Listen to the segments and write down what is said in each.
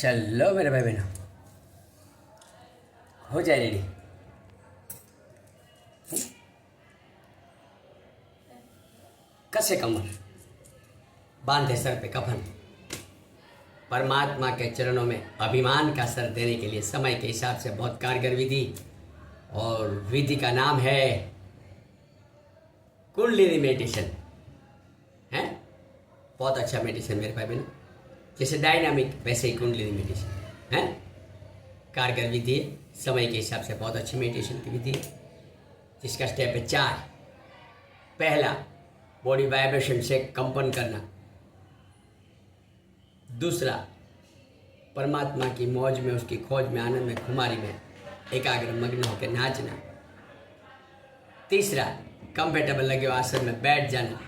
चलो मेरे भाई बहनों, हो जाए रेडी। कसे कमर, बांधे सर पे कफन, परमात्मा के चरणों में अभिमान का सर देने के लिए समय के हिसाब से बहुत कारगर विधि, और विधि का नाम है कुंडलिनी मेडिटेशन। है बहुत अच्छा मेडिटेशन मेरे भाई बहनों, जैसे डायनामिक वैसे ही कुंडलिनी मेडिटेशन है। कारगर विधि है, समय के हिसाब से बहुत अच्छी मेडिटेशन की विधि है, जिसका स्टेप है 4। पहला, बॉडी वाइब्रेशन से कंपन करना। दूसरा, परमात्मा की मौज में, उसकी खोज में, आनंद में, खुमारी में एकाग्र मग्न होकर नाचना। तीसरा, कंफर्टेबल लगे हुए आसन में बैठ जाना,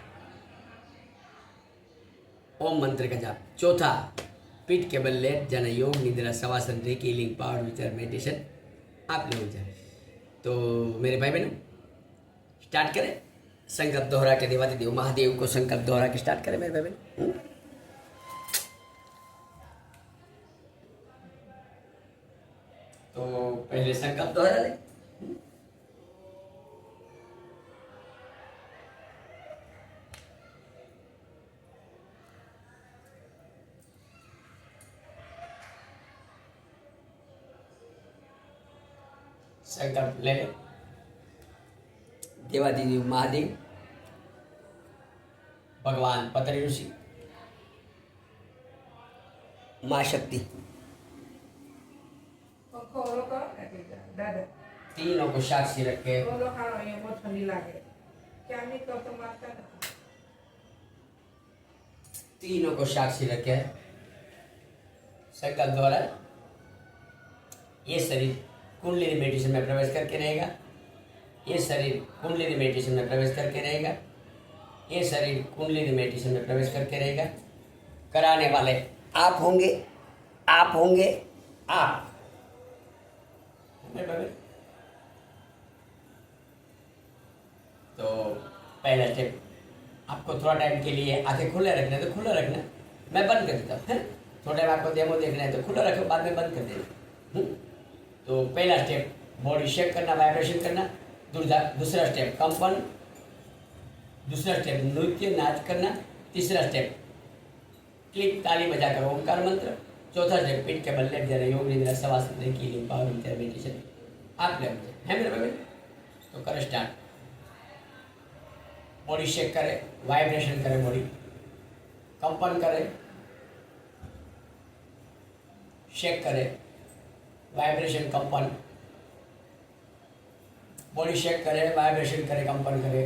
ओम मंत्र का जाप। चौथा, पीठ के बल लेट जाना, योग निद्रा शवासन रेकी हीलिंग पावर विचार मेडिटेशन आप लोग जाए। तो मेरे भाई बहनों, स्टार्ट करें। संकल्प दोहरा के देवादिदेव महादेव को संकल्प दोहरा के स्टार्ट करें मेरे भाई बहन। तो पहले संकल्प दोहरा ले। संकल्प ले ले। देवादिदेव महादेव, भगवान पतंजलि ऋषि, माँ शक्ति, तीनों को साक्षी रखे। तीनों को साक्षी रखे। संकल्प द्वारा ये शरीर कुंडलिनी मेडिटेशन में प्रवेश करके रहेगा। ये शरीर कुंडलिनी मेडिटेशन में प्रवेश करके रहेगा। ये शरीर कुंडलिनी मेडिटेशन में प्रवेश करके रहेगा। कराने वाले आप होंगे, आप होंगे, आप। तो पहला स्टेप, आपको थोड़ा टाइम के लिए आंखें खुले रखना है तो खुला रखना, मैं बंद कर देता हूँ। थोड़ा टाइम आपको डेमो देखना है तो खुला रखो, बाद में बंद कर देना। तो पहला स्टेप बॉडी शेक करना, वाइब्रेशन करना। दूसरा स्टेप कंपन। दूसरा स्टेप नृत्य नाच करना। तीसरा स्टेप क्लिक ताली बजाकर ओंकार मंत्र। चौथा स्टेप पीठ के बल लेट जाना, योग निद्रा शवासन रेकी हीलिंग पावर विचार मेडिटेशन आप लोग है मेरे भाई। तो करो स्टार्ट। बॉडी शेक करे, वाइब्रेशन करे, बॉडी कंपन करे, शेक करे, वाइब्रेशन कंपन, बॉडी शेक करे, वाइब्रेशन करे, कंपन करे।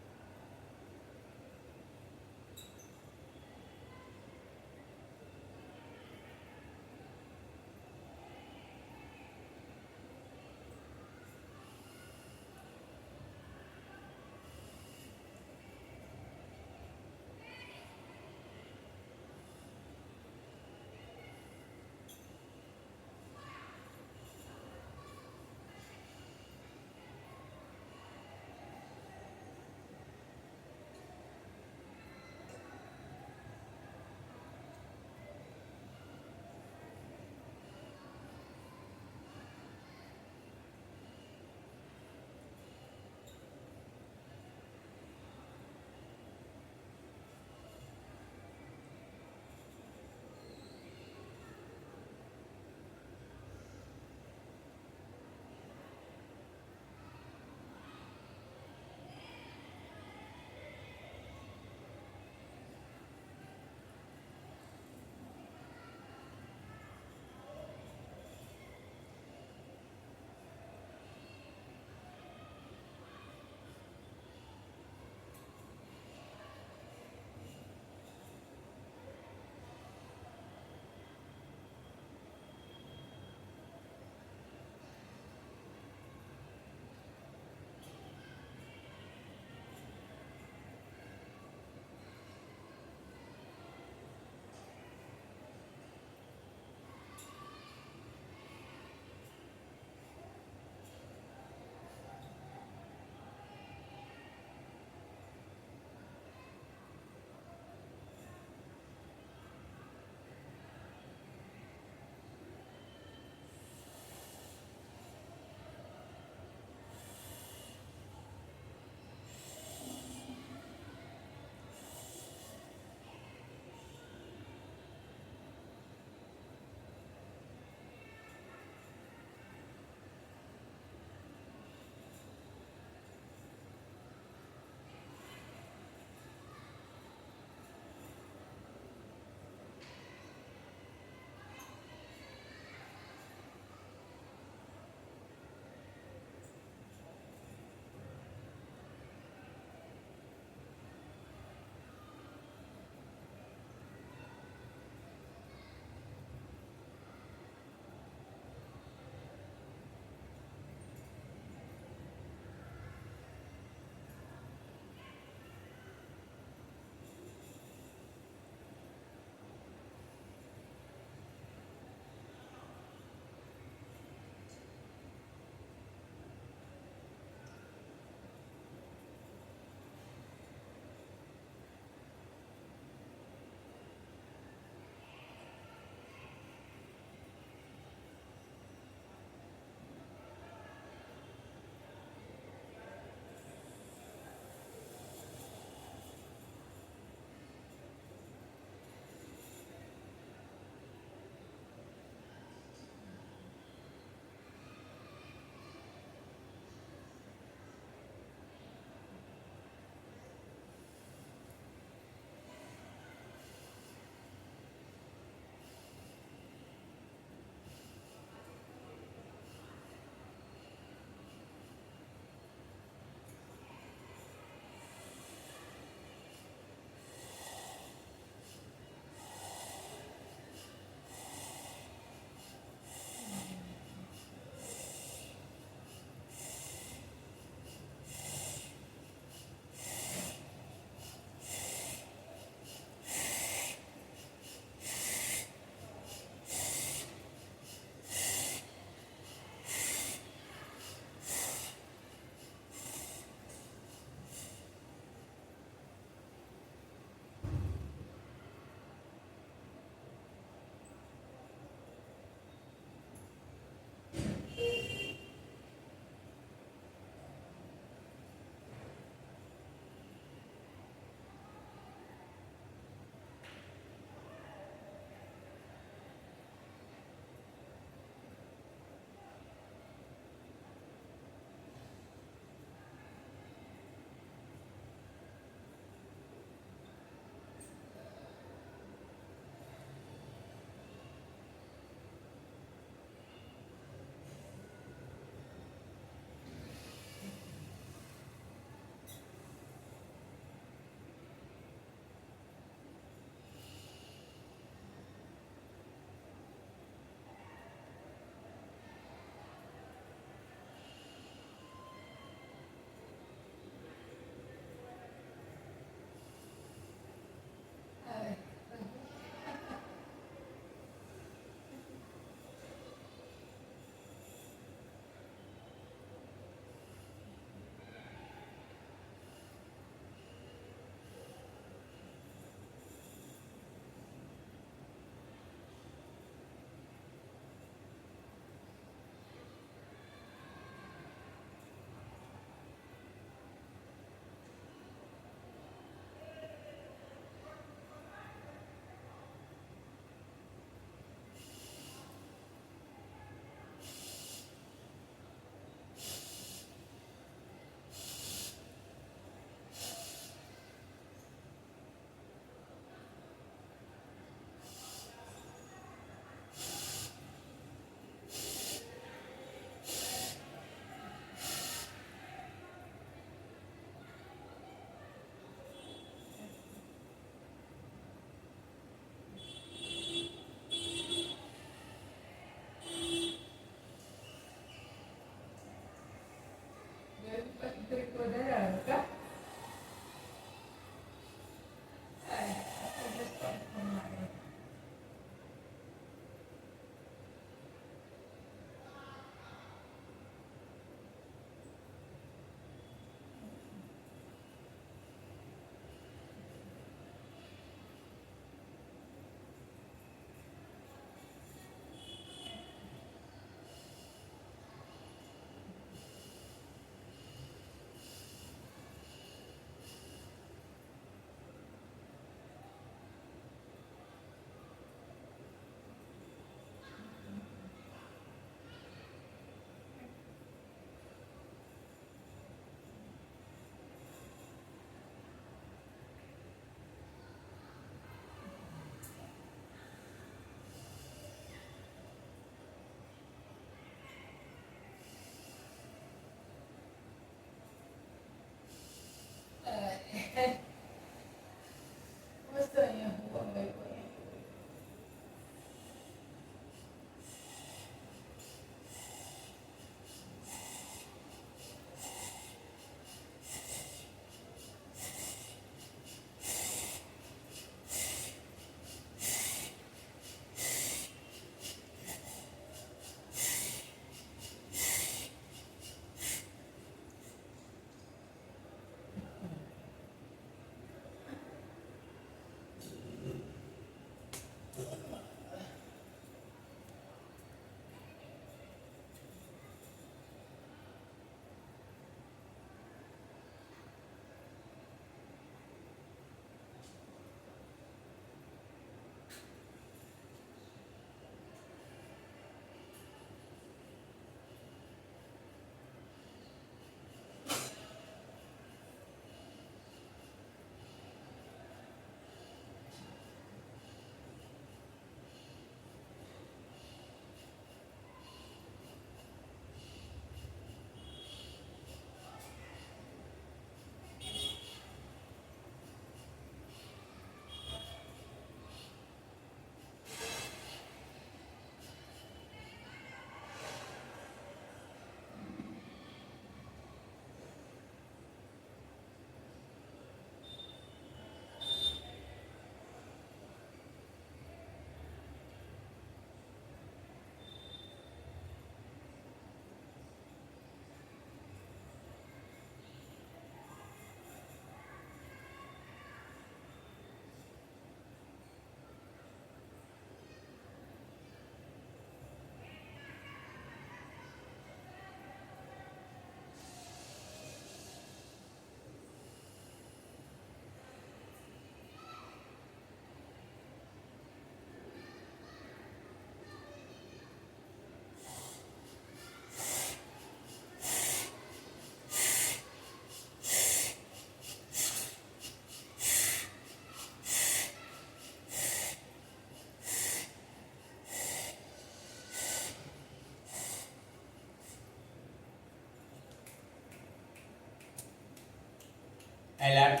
अलर्ट,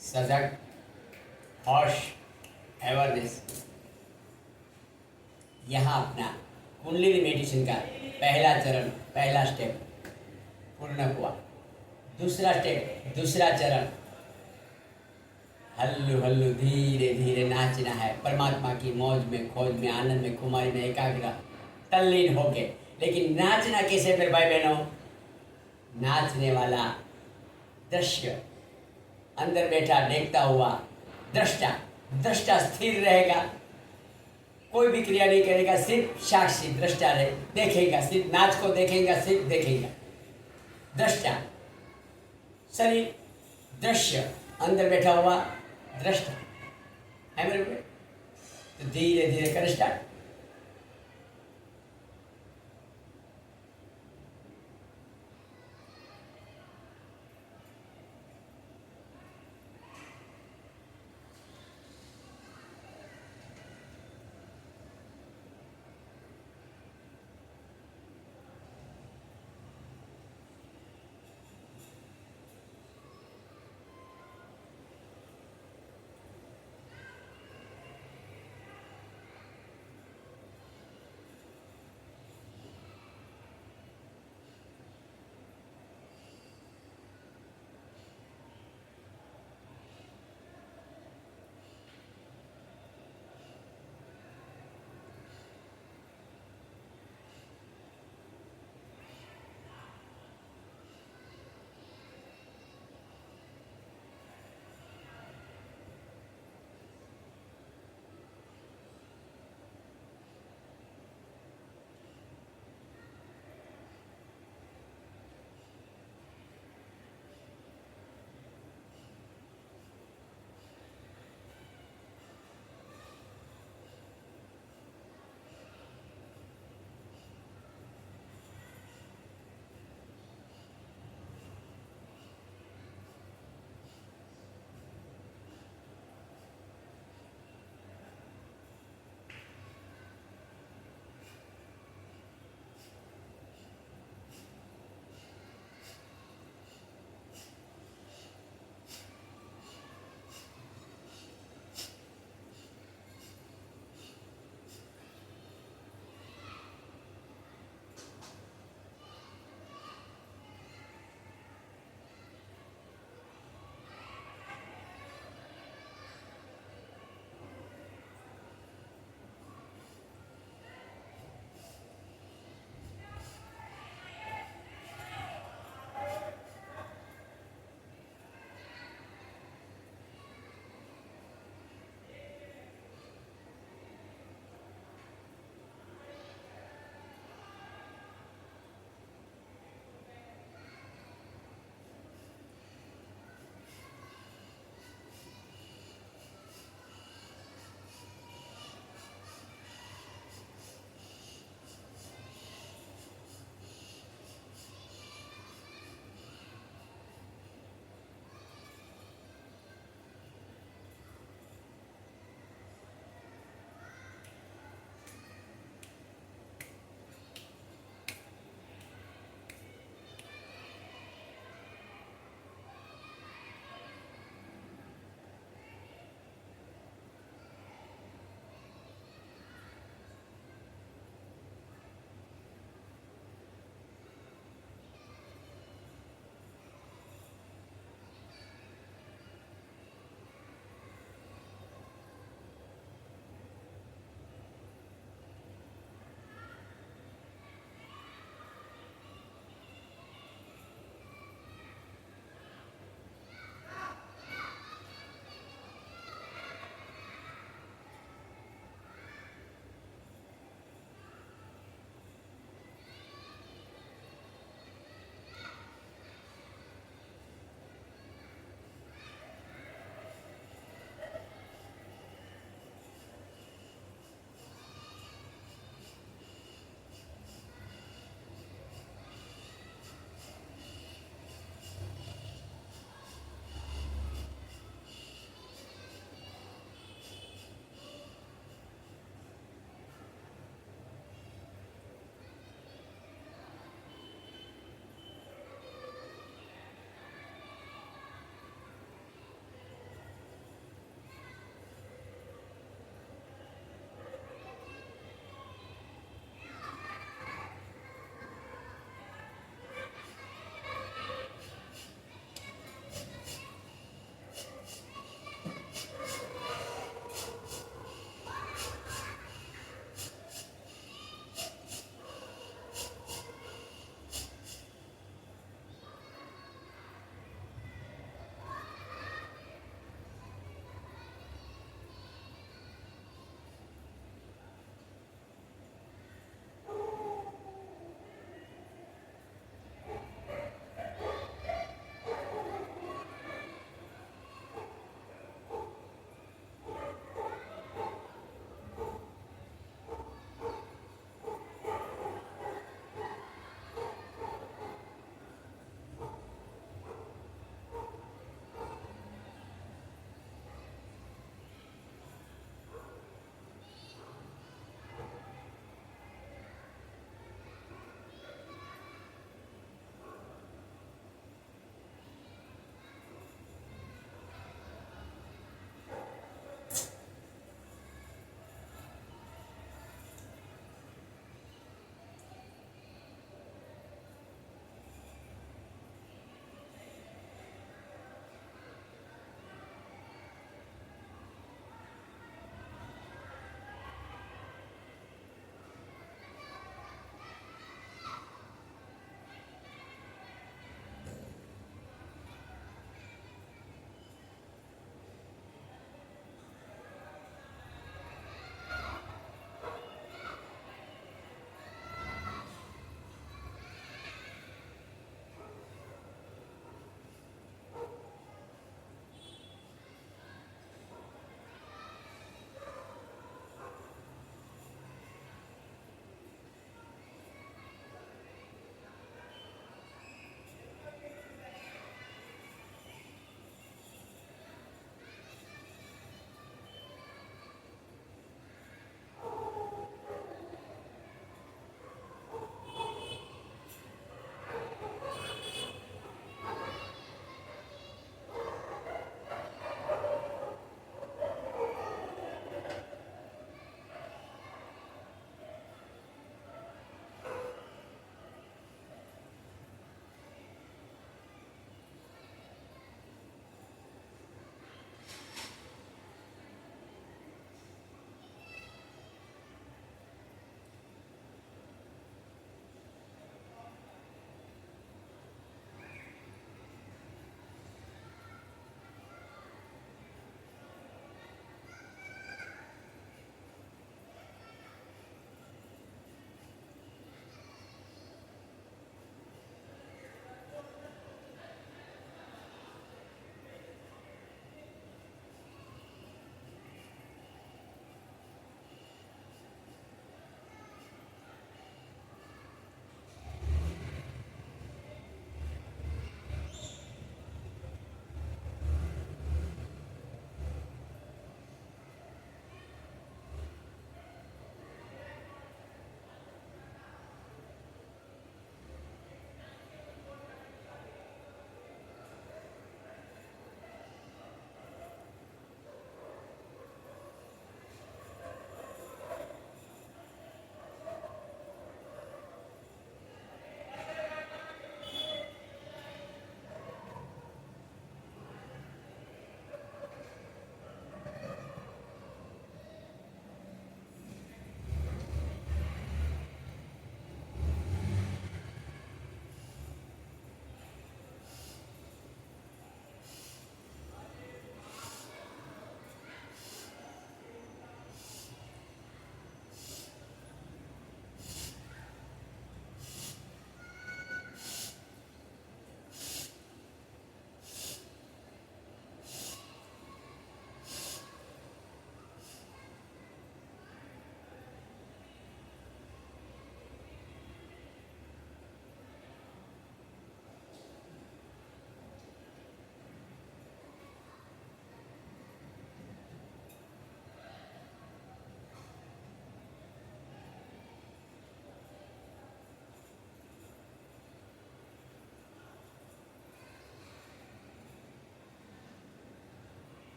सजग, होश, अवेयरनेस। यहाँ अपना कुंडलिनी मेडिटेशन का पहला चरण, पहला स्टेप पूर्ण हुआ। दूसरा स्टेप, दूसरा चरण, हल्लू हल्लू धीरे धीरे नाचना है, परमात्मा की मौज में, खोज में, आनंद में, कुमारी में एकाग्र तल्लीन होके। लेकिन नाचना कैसे फिर भाई बहनों? नाचने वाला दृश्य, अंदर बैठा देखता हुआ दृष्टा, दृष्टा स्थिर रहेगा, कोई भी क्रिया नहीं करेगा, सिर्फ साक्षी दृष्टा रहे, देखेगा, सिर्फ नाच को देखेगा, सिर्फ देखेगा। दृष्टा, शरीर दृश्य, अंदर बैठा हुआ दृष्टा है मेरे को। तो धीरे धीरे कर स्टार्ट।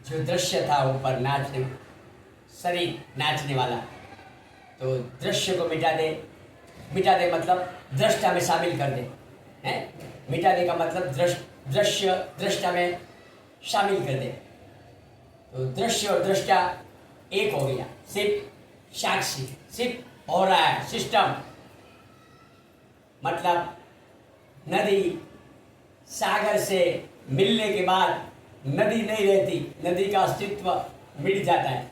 जो दृश्य था ऊपर नाचने, शरीर नाचने वाला, तो दृश्य को मिटा दे। मिटा दे मतलब दृष्टा में शामिल कर दे, हैं? मिटाने का मतलब दृश्य दृष्टा में शामिल कर दे। तो दृश्य और दृष्टा एक हो गया, सिर्फ साक्षी, सिर्फ हो रहा है सिस्टम। मतलब नदी सागर से मिलने के बाद नदी नहीं रहती, नदी का अस्तित्व मिट जाता है,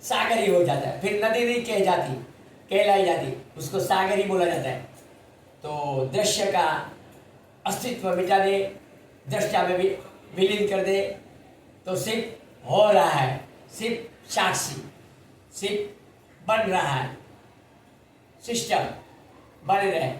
सागर ही हो जाता है। फिर नदी नहीं कहलाई जाती, उसको सागर ही बोला जाता है। तो दृश्य का अस्तित्व मिटा दे, दृष्टा में भी विलीन कर दे, तो सिर्फ हो रहा है, सिर्फ साक्षी, सिर्फ बन रहा है, सिस्टम बन रहे।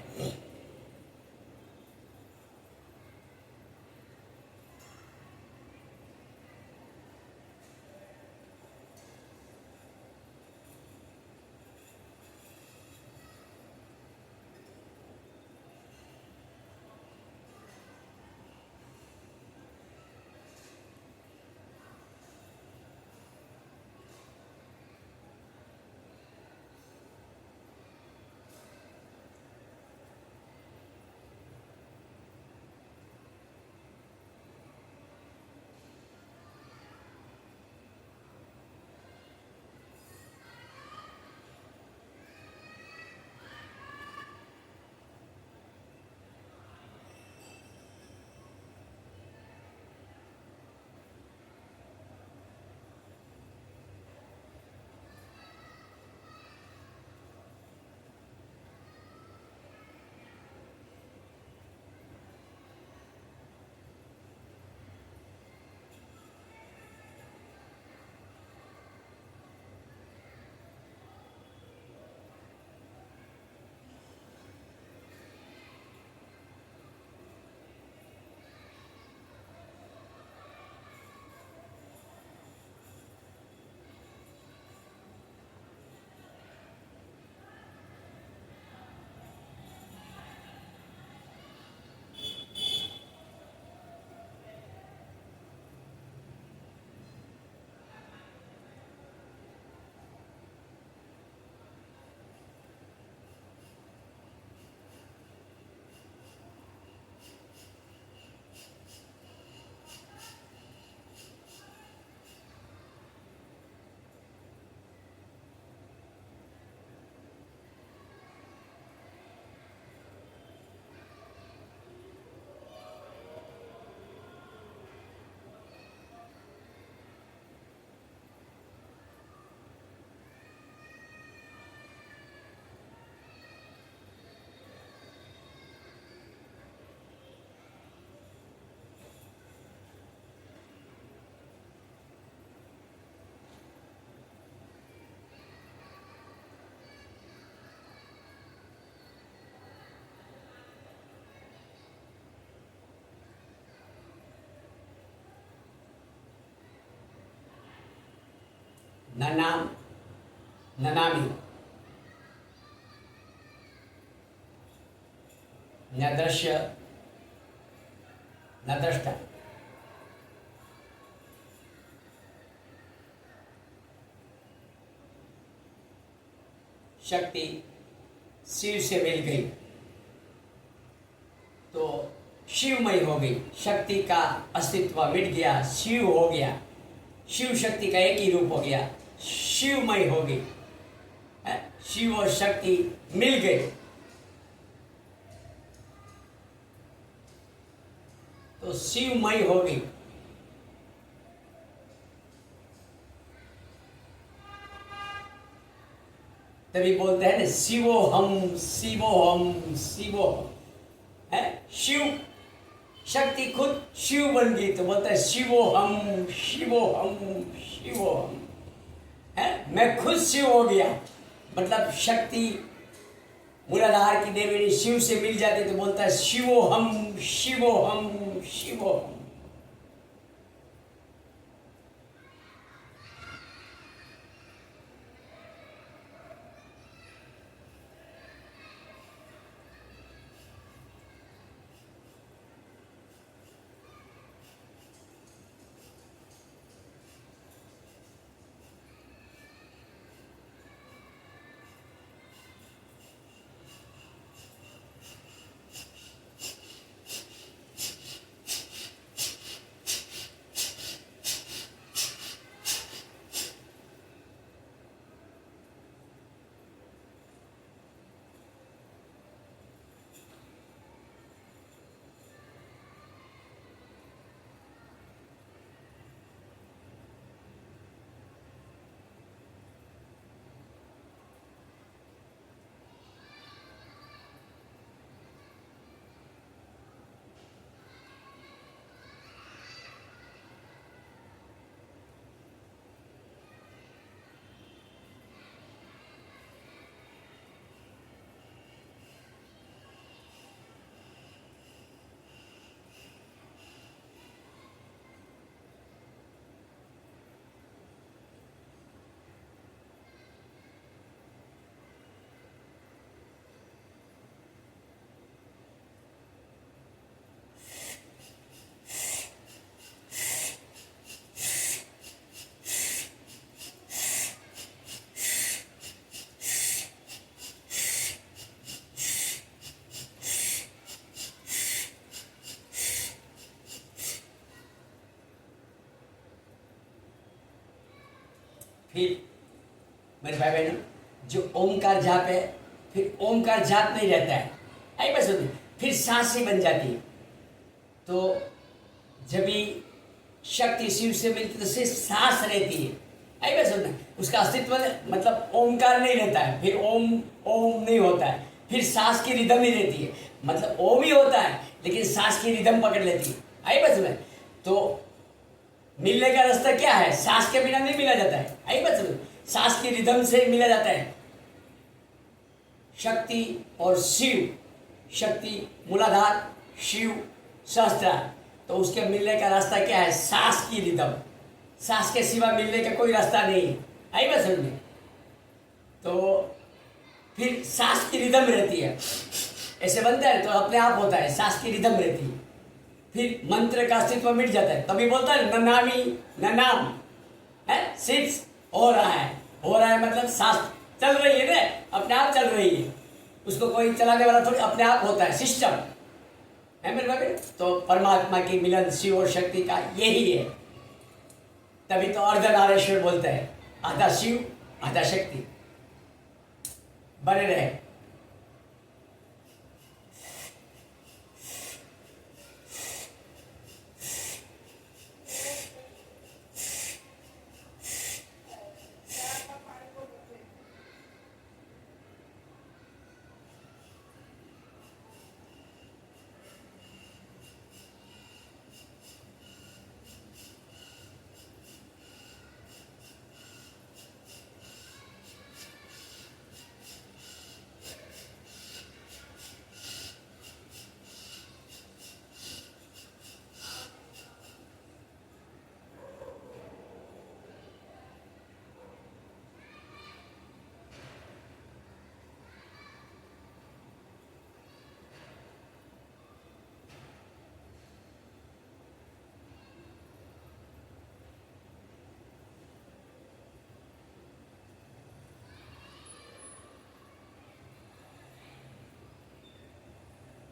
न नाम न नामी, न दृश्य न दृष्टा। शक्ति शिव से मिल गई तो शिवमय हो गई, शक्ति का अस्तित्व मिट गया, शिव हो गया, शिव शक्ति का एक ही रूप हो गया, शिवमय हो गई। शिव और शक्ति मिल गए तो शिवमय हो गई। तभी बोलते हैं ना, शिवो हम शिवो हम शिवो हम, है शिव शक्ति खुद शिव बन गई तो बोलता है शिवो हम शिवो हम शिवो हम, है मैं खुद शिव हो गया। मतलब शक्ति मूलाधार की देवी शिव से मिल जाती तो बोलता है शिवो हम शिवो हम शिवो हम। फिर मेरे भाई बहनों, जो ओमकार जाप है, फिर ओमकार जाप नहीं रहता है, आई बस होती, फिर सांस ही बन जाती है। तो जब भी शक्ति शिव से मिलती तो सिर्फ सांस रहती है, आई बस होता है, उसका अस्तित्व मतलब ओमकार नहीं रहता है, फिर ओम ओम नहीं होता है, फिर सांस की रिदम ही रहती है, मतलब ओम ही होता है लेकिन सांस की रिदम पकड़ लेती है, आई बस में। तो मिलने का रास्ता क्या है? सांस के बिना नहीं मिला जाता है, आई बस में, सांस की रिदम से मिला जाता है शक्ति और शिव। शक्ति मूलाधार, शिव सहस्त्रार। तो उसके मिलने का रास्ता क्या है? सांस की रिदम। सांस के सिवा मिलने का कोई रास्ता नहीं है, आई बस समझ में। तो फिर सांस की रिदम रहती है, ऐसे बनता है तो अपने आप होता है, सांस की रिदम रहती है। फिर मंत्र का अस्तित्व मिट जाता है, तभी बोलता है न नामी न नाम है, सिर्फ हो रहा है। हो रहा है मतलब सांस चल रही है ना, अपने आप चल रही है, उसको कोई चलाने वाला थोड़ी, अपने आप होता है, सिस्टम है मेरे भाई। तो परमात्मा की मिलन शिव और शक्ति का यही है, तभी तो अर्धनारेश्वर बोलते हैं, आधा शिव आधा शक्ति। बने रहे।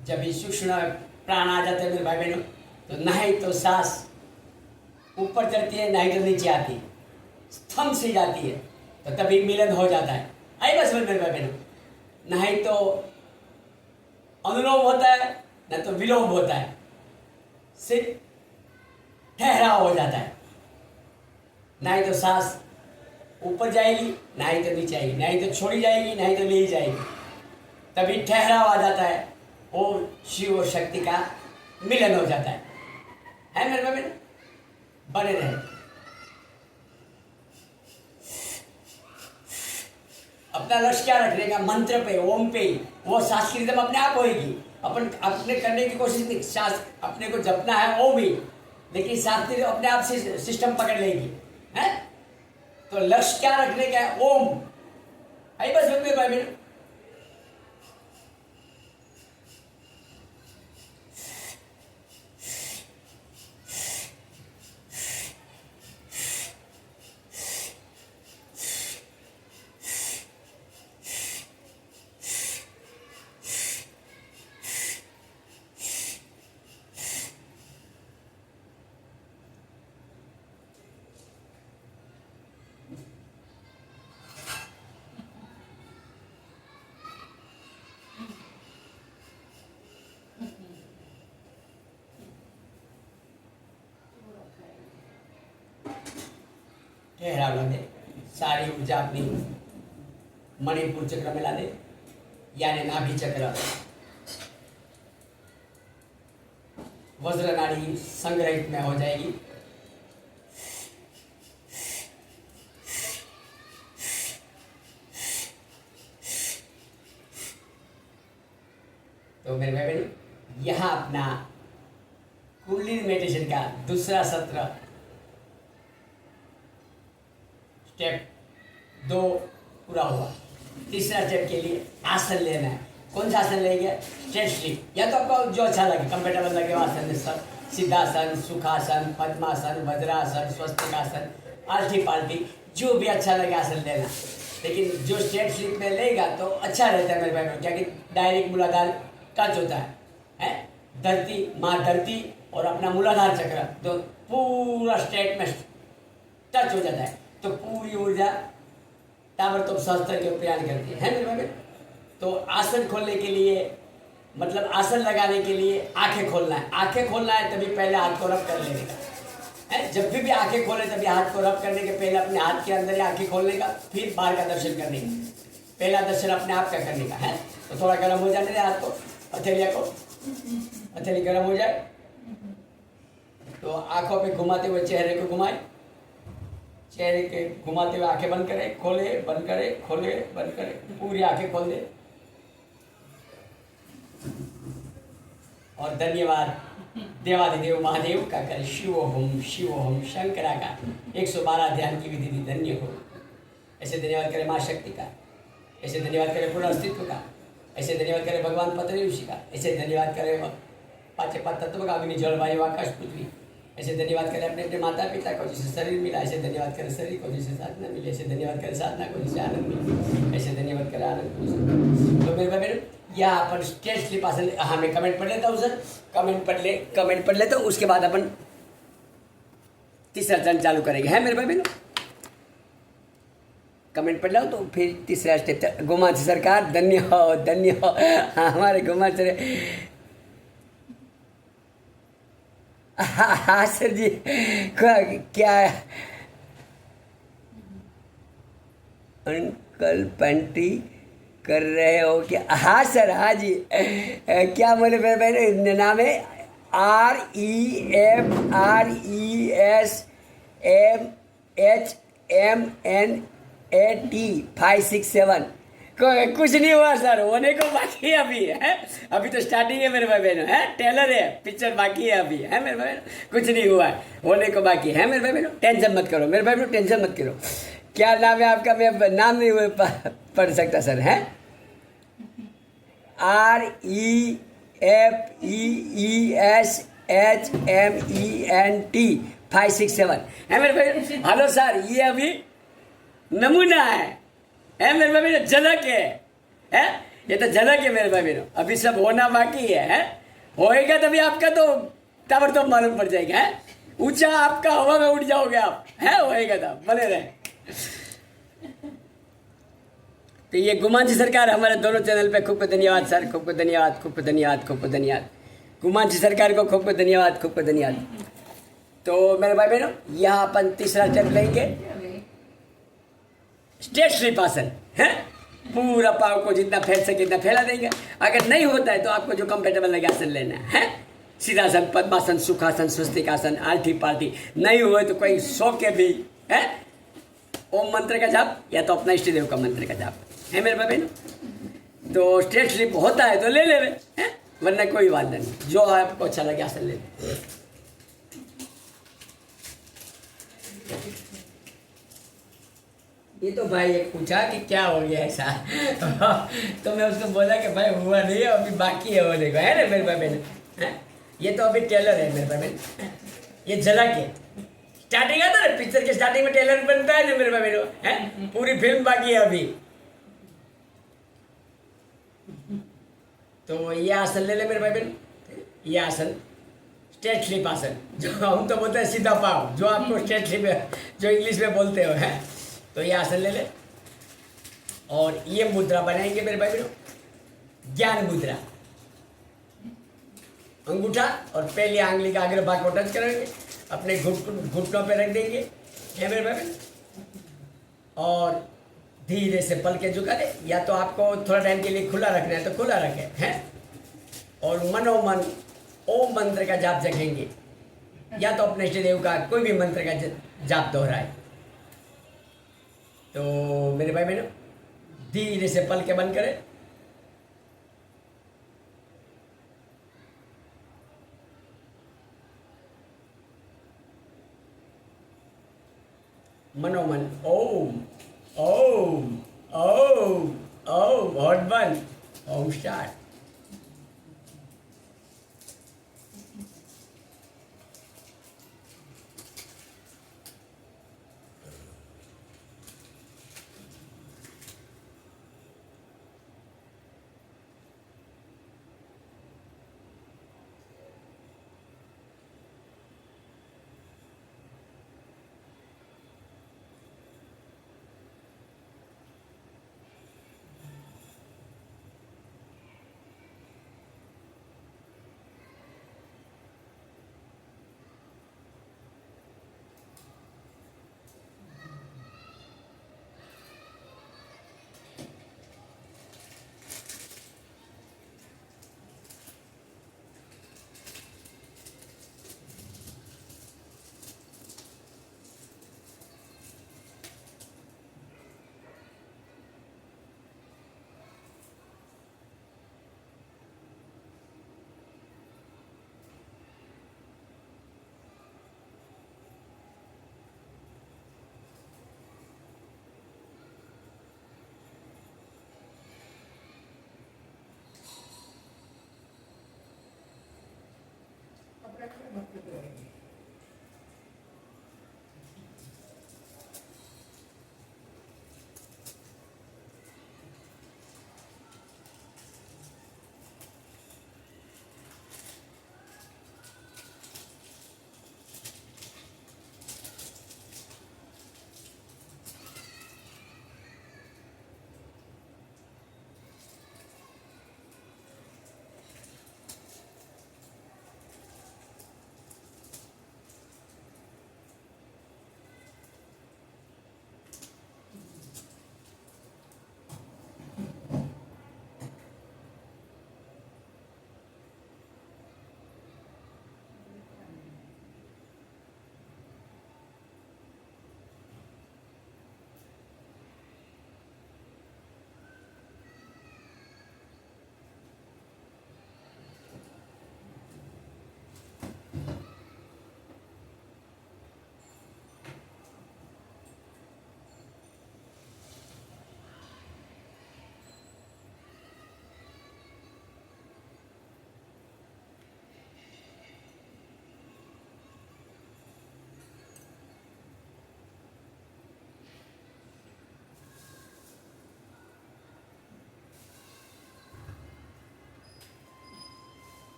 जब भी सूक्ष्म प्राण आ जाते हैं मेरे भाई बहनों, तो नहीं तो सांस ऊपर चढ़ती है, नहीं तो नीचे आती है, स्तंभ से जाती है, तो तभी मिलन हो जाता है, आई बस मेरे भाई बहनों। नहीं तो अनुलोम होता है, न तो विलोम होता है, सिर्फ ठहराव हो जाता है। नहीं तो सांस ऊपर जाएगी, नहीं तो नीचे आएगी, नहीं तो छोड़ी जाएगी, नहीं तो ले जाएगी, तभी ठहराव आ जाता है, ओम शिव और शक्ति का मिलन हो जाता है मेरे भाई? बने रहे। अपना लक्ष्य क्या रखने का? मंत्र पे, ओम पे ही, वो सांस की रिदम अपने आप होगी। अपन अपने करने की कोशिश नहीं, सांस अपने को जपना है ओम ही, लेकिन सांस की अपने आप से सिस्टम पकड़ लेगी, है? तो लक्ष्य क्या रखने का है? ओम, आई बस मेरे भाई बहन। ठहरा ला दे, सारी ऊर्जा अपनी मणिपुर चक्र में ला दे, यानी नाभि चक्र, वज्र नाड़ी संग्रहित में हो जाएगी। तो मेरे भाई बहन, यहाँ अपना कुंडली मेडिटेशन का दूसरा सत्र स्टेप 2 पूरा हुआ। तीसरा स्टेप के लिए आसन लेना है। कौन सा आसन लेंगे? स्ट्रेट स्लीप, या तो आपको जो अच्छा लगे, कंफर्टेबल लगे वो आसन ले सब, सिद्धासन, सुखासन, पद्मासन, वज्रासन, स्वस्तिकासन, आल्टी पाल्टी, जो भी अच्छा लगे आसन लेना। लेकिन जो स्ट्रेट स्लीप में लेगा तो अच्छा रहता है मेरे भाई में, क्या कि डायरेक्ट मूलाधार टच होता है धरती, माँ धरती और अपना मूलाधार चक्र तो पूरा स्ट्रेट में टच हो जाता है। तो पूरी ऊर्जा ताबड़तोड़ स्वास्थ्य के प्रयाण करती है मेरे भाई। तो आसन खोलने के लिए मतलब आसन लगाने के लिए आंखें खोलना है। आंखें खोलना है तभी पहले हाथ को रब कर लेने का है। जब भी आंखें खोले तभी हाथ को रब करने के पहले अपने हाथ के अंदर ही आंखें खोलने का, फिर बाहर का दर्शन करने का। पहला दर्शन अपने आप का करने का है। तो थोड़ा गर्म हो जाने दे हाथ को, हथेलिया को, हथेली गर्म हो जाए तो आंखों पे घुमाते हुए चेहरे को घुमाए, चेहरे के घुमाते हुए आंखें बंद करें, खोले बंद करें, खोले बंद करें, पूरी आंखें खोल दे। और धन्यवाद देवादिदेव महादेव का कर शिव ओम शंकरा का 112 ध्यान की विधि धन्य हो। ऐसे धन्यवाद करें माँ शक्ति का, ऐसे धन्यवाद करें पूर्ण अस्तित्व का, ऐसे धन्यवाद करें भगवान पतंजलि ऋषि का, ऐसे धन्यवाद करें पांच तत्व का, अग्नि जल वायु आकाश पृथ्वी। ऐसे धन्यवाद करें अपने अपने माता पिता को जिसे शरीर मिला, ऐसे धन्यवाद करें शरीर को जिसे साधना मिली, ऐसे धन्यवाद करें साधना को जिसे आनंद मिले, ऐसे धन्यवाद करें आनंद को। तो मेरे भाई यहाँ पर स्टेट स्लिप आसन, हाँ मैं कमेंट पढ़ लेता हूँ सर, कमेंट पढ़ लेता हूँ, उसके बाद अपन तीसरा चरण चालू करेंगे है मेरे भाई बहनों। कमेंट पढ़ लो तो फिर तीसरा स्टेप। गोमांस सरकार धन्य हो हाँ, हमारे गोमांस सर। हाँ सर जी क्या अंकल पेंट्री कर रहे हो क्या? हाँ सर, हाँ जी। क्या बोले मेरे बहन, नाम है REFRESMHMNAT 567। कुछ नहीं हुआ सर, होने को बाकी है अभी है। अभी तो स्टार्टिंग है मेरे भाई बहनों है, टेलर है, पिक्चर बाकी है अभी है मेरे भाई बहनों। कुछ नहीं हुआ है, होने को बाकी है मेरे भाई बहनों। टेंशन मत करो मेरे भाई बहनों, टेंशन मत करो। क्या नाम है आपका? मैं नाम नहीं पढ़ सकता सर है। REFRESHMENT 567 है मेरे भाई। हेलो सर, ये अभी नमूना है मेरे भाई बहनों, झलक है ये तो झलक है मेरे भाई बहनों। अभी सब होना बाकी है होएगा तभी आपका तो ताबड़तोड़ मालूम पड़ जाएगा है। ऊंचा आपका हवा में उड़ जाओगे आप है, होएगा तो बने रहे। तो ये गुमान जी सरकार हमारे दोनों चैनल पे खूब धन्यवाद सर, खूब धन्यवाद, खूब धन्यवाद, खूब धन्यवाद। गुमान जी सरकार को खूब धन्यवाद, खूब धन्यवाद। तो मेरे भाई बहनों यहाँ अपन तीसरा स्टेप लेंगे, स्ट्रेट स्लिप आसन है। पूरा पाव को जितना फैल सके इतना फैला देंगे। अगर नहीं होता है तो आपको जो कंफर्टेबल लगे आसन लेना है। सीधासन, पद्मासन, सुखासन, स्वस्तिकासन, आल्टी पाल्टी। नहीं हुए तो कोई सो के भी है ओम मंत्र का जाप या तो अपना इष्ट देव का मंत्र का जाप है मेरे भाई बहनों। तो स्ट्रेट स्लिप होता है तो ले ले हैं, वरना कोई बात नहीं, जो आपको अच्छा लगे आसन ले। ये तो भाई एक पूछा कि क्या हो गया ऐसा तो मैं उसको बोला कि भाई हुआ नहीं है, अभी बाकी है होने को है ना मेरे भाई बहन। ये तो अभी टेलर है मेरे भाई बहन, ये झलक है। स्टार्टिंग आता है ना, पिक्चर के स्टार्टिंग में टेलर बनता है ना मेरे भाई बहनों है, पूरी फिल्म बाकी है अभी। तो ये आसन ले ले मेरे भाई बहन, ये आसन स्ट्रेट स्लिप आसन, जो हम तो बोलते हैं सीधा पाव, जो आपको स्ट्रेट स्लिप जो इंग्लिश में बोलते हो है। तो ये आसन ले ले और ये मुद्रा बनाएंगे मेरे भाई बहनों, ज्ञान मुद्रा। अंगूठा और पहली आंगली का अग्र भाग को टच करेंगे, अपने घुटनों पे रख देंगे है मेरे भाई बहन, और धीरे से पलके झुका दे। या तो आपको थोड़ा टाइम के लिए खुला रखना है तो खुला रखें हैं, और मनोमन ओम मंत्र का जाप जगेंगे, या तो अपने इष्ट देव का कोई भी मंत्र का जाप दोहराए। तो मेरे भाई बहनों धीरे से पलके बंद करें, मनोमन ओम ओम ओम ओम, और बंद, ओम स्टार्ट।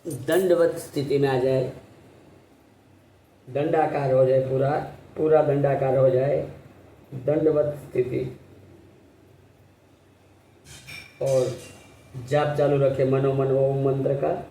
दंडवत स्थिति में आ जाए, दंडाकार हो जाए, पूरा पूरा दंडाकार हो जाए, दंडवत स्थिति, और जाप चालू रखे मनोमन ओम मंत्र का।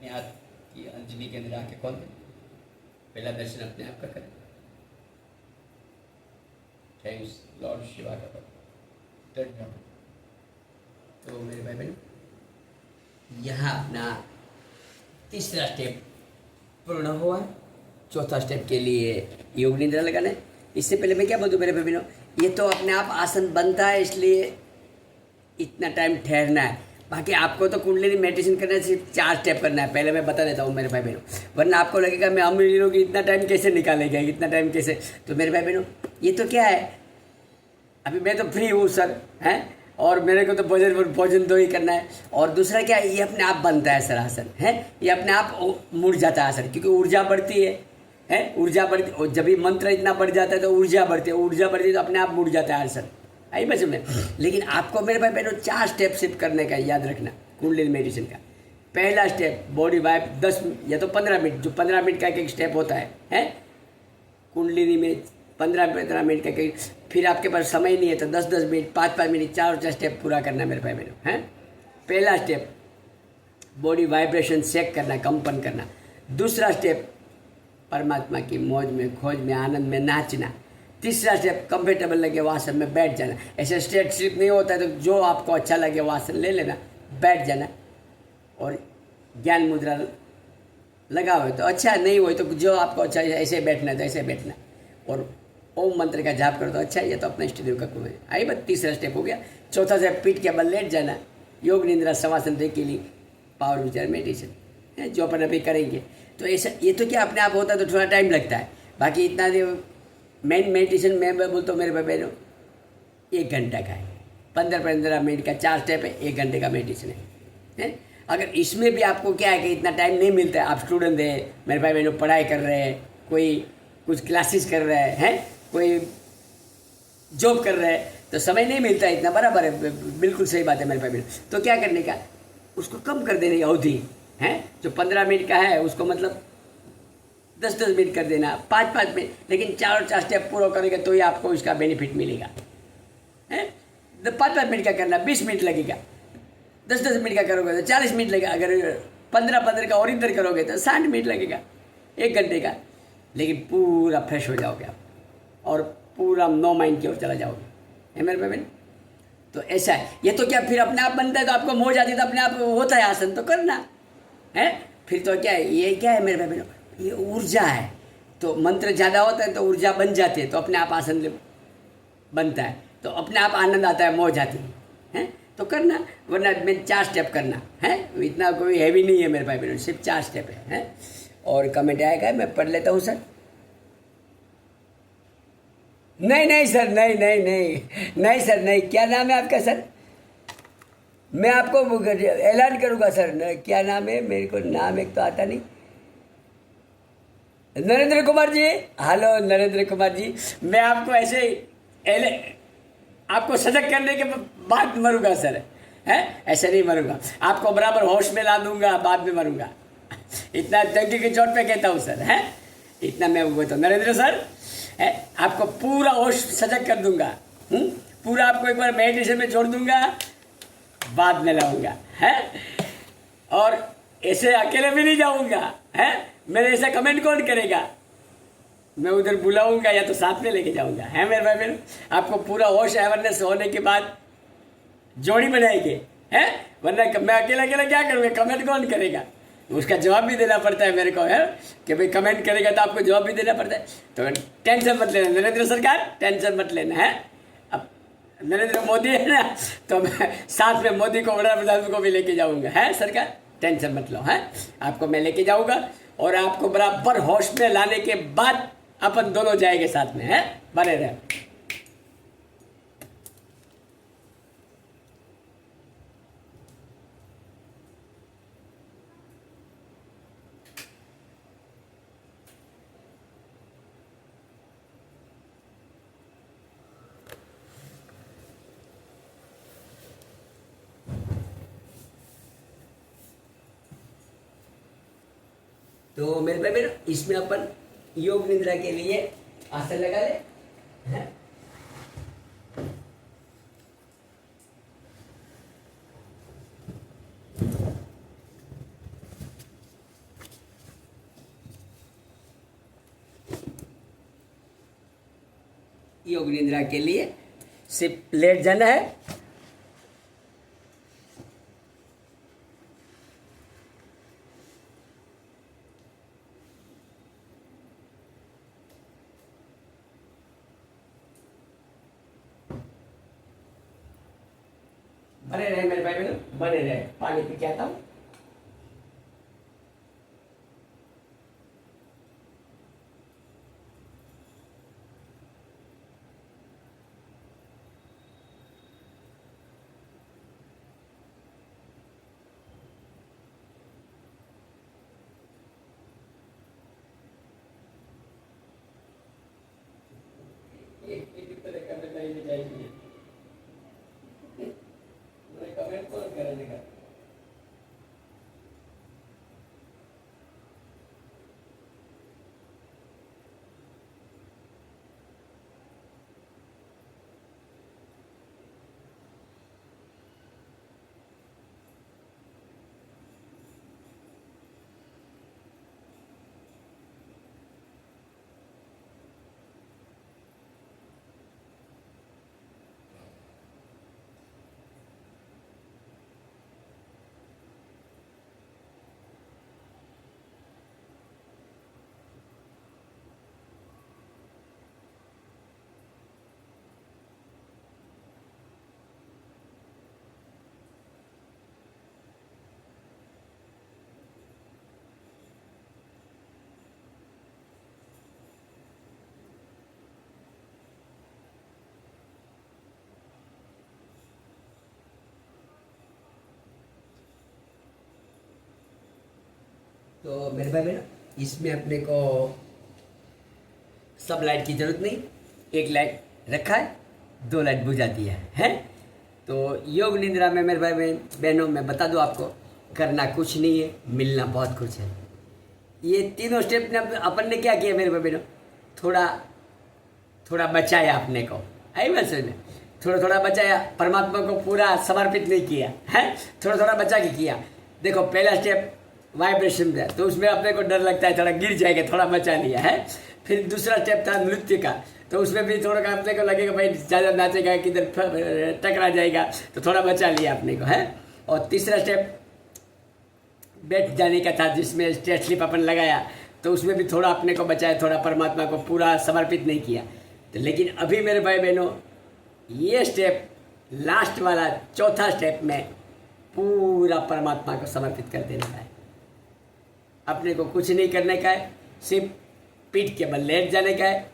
अपने हाथ की अंजलि के अंदर आके खोल दें। पहला दर्शन अपने आप का करें। थैंक्स लॉर्ड शिवा का। तो मेरे भाई बहन, यहाँ अपना तीसरा स्टेप पूर्ण हुआ। चौथा स्टेप के लिए योग निद्रा लगाना है। इससे पहले मैं क्या बोलूँ मेरे भाई बहनों, ये तो अपने आप आसन बनता है, इसलिए इतना टाइम ठहरना है। बाकी आपको तो कुंडलिनी मेडिटेशन करना है, सिर्फ 4 स्टेप करना है। पहले मैं बता देता हूँ मेरे भाई बहनों, वरना आपको लगेगा मैं हम लोग इतना टाइम कैसे निकालेगा, इतना टाइम कैसे। तो मेरे भाई बहनों, ये तो क्या है, अभी मैं तो फ्री हूँ सर, हैं, और मेरे को तो भोजन तो ही करना है। और दूसरा क्या है, ये अपने आप बनता है सर आसन, है, ये अपने आप मुड़ जाता है आसन, क्योंकि ऊर्जा बढ़ती है ऊर्जा बढ़ती, और जब भी मंत्र इतना बढ़ जाता है तो ऊर्जा बढ़ती है, ऊर्जा बढ़ती है तो अपने आप मुड़ जाता है आसन। आई बस में। लेकिन आपको मेरे भाई बहनों 4 स्टेप सिर्फ करने का, याद रखना कुंडलिनी मेडिटेशन का। पहला स्टेप बॉडी वाइप 10 या तो 15 मिनट, जो 15 मिनट का एक स्टेप होता है कुंडलिनी में 15 मिनट का कहीं। फिर आपके पास समय नहीं है तो 10 मिनट, 5 मिनट, 4 स्टेप पूरा करना है मेरे भाई बहनों, हैं। पहला स्टेप बॉडी वाइब्रेशन चेक करना, कंपन करना। दूसरा स्टेप परमात्मा की मौज में, खोज में, आनंद में नाचना। तीसरा स्टेप कंफर्टेबल लगे वो आसन में बैठ जाना। ऐसे स्ट्रेट स्लिप नहीं होता है, तो जो आपको अच्छा लगे वो आसन ले लेना, बैठ जाना। और ज्ञान मुद्रा लगा हुआ तो अच्छा, नहीं हुई तो जो आपको अच्छा है ऐसे बैठना है तो ऐसे बैठना। और ओम मंत्र का जाप करो तो अच्छा है, ये तो अपना इष्ट देव का कुल है। आई बस, तीसरा स्टेप हो गया। चौथा स्टेप पीठ के बल लेट जाना, योग निद्रा शवासन के लिए पावर विचार मेडिटेशन है, जो अपन अभी करेंगे। तो ऐसा, ये तो क्या अपने आप होता है तो थोड़ा टाइम लगता है। बाकी इतना मेन मेडिटेशन मैं बोलता हूँ मेरे भाई बहनों 1 घंटा का है, 15 मिनट का 4 स्टेप है, 1 घंटे का मेडिटेशन है। अगर इसमें भी आपको क्या है कि इतना टाइम नहीं मिलता है, आप स्टूडेंट हैं मेरे भाई बहनों, पढ़ाई कर रहे हैं, कोई कुछ क्लासेस कर रहे हैं, कोई जॉब कर रहे हैं, तो समय नहीं मिलता है इतना, बराबर है, बिल्कुल सही बात है मेरे भाई बहनों। तो क्या करने का, उसको कम कर देने की अवधि है, जो 15 मिनट का है उसको मतलब 10 मिनट कर देना, 5 मिनट, लेकिन 4 स्टेप पूरा करेगा तो ही आपको इसका बेनिफिट मिलेगा, है। 5 मिनट का करना, 20 मिनट लगेगा। 10 मिनट का करोगे तो 40 मिनट लगेगा। अगर 15 का और इधर करोगे तो 60 मिनट लगेगा, 1 घंटे का। लेकिन पूरा फ्रेश हो जाओगे आप, और पूरा नो माइंड की ओर चला जाओगे, है मेरे भाई बहन। तो ऐसा है, ये तो क्या फिर अपने आप बनता है, तो आपको मोह जाती है तो अपने आप होता है आसन, तो करना है। फिर तो क्या है, ये क्या है मेरे भाई बहनों, ये ऊर्जा है। तो मंत्र ज़्यादा होता है तो ऊर्जा बन जाती है, तो अपने आप आसन बनता है, तो अपने आप आनंद आता है, मोह जाती है। तो करना, वरना मैं 4 स्टेप करना है, इतना कोई हैवी नहीं है मेरे भाई बहनों, सिर्फ 4 स्टेप है। और कमेंट आएगा, मैं पढ़ लेता हूँ सर। नहीं सर, नहीं सर, नहीं। क्या नाम है आपका सर? मैं आपको ऐलान करूँगा सर, क्या नाम है, मेरे को नाम एक तो आता नहीं। नरेंद्र कुमार जी, हेलो नरेंद्र कुमार जी, मैं आपको ऐसे आपको सजग करने के बाद मरूंगा सर, है, ऐसे नहीं मरूंगा, आपको बराबर होश में ला दूंगा, बाद में मरूंगा। इतना टंकी की चोट पे कहता हूँ सर, है, इतना मैं वो तो नरेंद्र सर है, आपको पूरा होश सजग कर दूंगा, पूरा आपको एक बार मेडिटेशन में छोड़ दूंगा, बाद में लाऊंगा, है। और ऐसे अकेले भी नहीं जाऊंगा, है, मेरे ऐसा कमेंट कौन करेगा, मैं उधर बुलाऊंगा या तो साथ में लेके जाऊंगा, है मेरे भाई बहन। आपको पूरा होश अवेयरनेस होने के बाद जोड़ी बनाएंगे, हैं, वरना मैं अकेला क्या करूँगा, कमेंट कौन करेगा, उसका जवाब भी देना पड़ता है मेरे को, है, कि भाई कमेंट करेगा तो आपको जवाब भी देना पड़ता है। तो टेंशन मत लेना नरेंद्र सरकार, टेंशन मत लेना, है। अब नरेंद्र मोदी है ना, तो मैं साथ में मोदी को, वड़ा प्रधान को भी लेके जाऊंगा, है सरकार, टेंशन मत लो, है, आपको मैं लेके जाऊंगा, और आपको बराबर होश में लाने के बाद अपन दोनों जाएंगे साथ में, है, बने रहे। तो मेरे भाई मेरे इसमें अपन योग निद्रा के लिए आसन लगा ले, हैं? योग निद्रा के लिए सिर्फ लेट जाना है। बने रहे मेरे भाई बहनों, बने रहे। पानी पी के आता हूँ। एक मिनट पर करने का ही चाहिए। कमेंट कौन करने का? तो मेरे भाई बहन, इसमें अपने को सब लाइट की जरूरत नहीं। एक लाइट रखा है, 2 लाइट बुझा दिया है, हैं? तो योग निद्रा में मेरे भाई बहनों, मैं बता दूं आपको, करना कुछ नहीं है, मिलना बहुत कुछ है। ये तीनों स्टेप ने अपन ने क्या किया मेरे भाई बहनों, थोड़ा थोड़ा बचाया अपने को, आई बात समझ में? थोड़ा थोड़ा बचाया, परमात्मा को पूरा समर्पित नहीं किया है, थोड़ा थोड़ा बचा के किया। देखो पहला स्टेप वाइब्रेशन था, तो उसमें अपने को डर लगता है थोड़ा गिर जाएगा, थोड़ा बचा लिया है। फिर दूसरा स्टेप था नृत्य का, तो उसमें भी थोड़ा अपने को लगेगा भाई ज़्यादा नाचेगा किधर टकरा जाएगा, तो थोड़ा बचा लिया अपने को, है। और तीसरा स्टेप बैठ जाने का था, जिसमें स्टेट स्लिप अपन लगाया, तो उसमें भी थोड़ा अपने को बचाया, थोड़ा परमात्मा को पूरा समर्पित नहीं किया। तो लेकिन अभी मेरे भाई बहनों, ये स्टेप लास्ट वाला चौथा स्टेप में पूरा परमात्मा को समर्पित कर देना है। अपने को कुछ नहीं करने का है, सिर्फ पीठ के बल लेट जाने का है।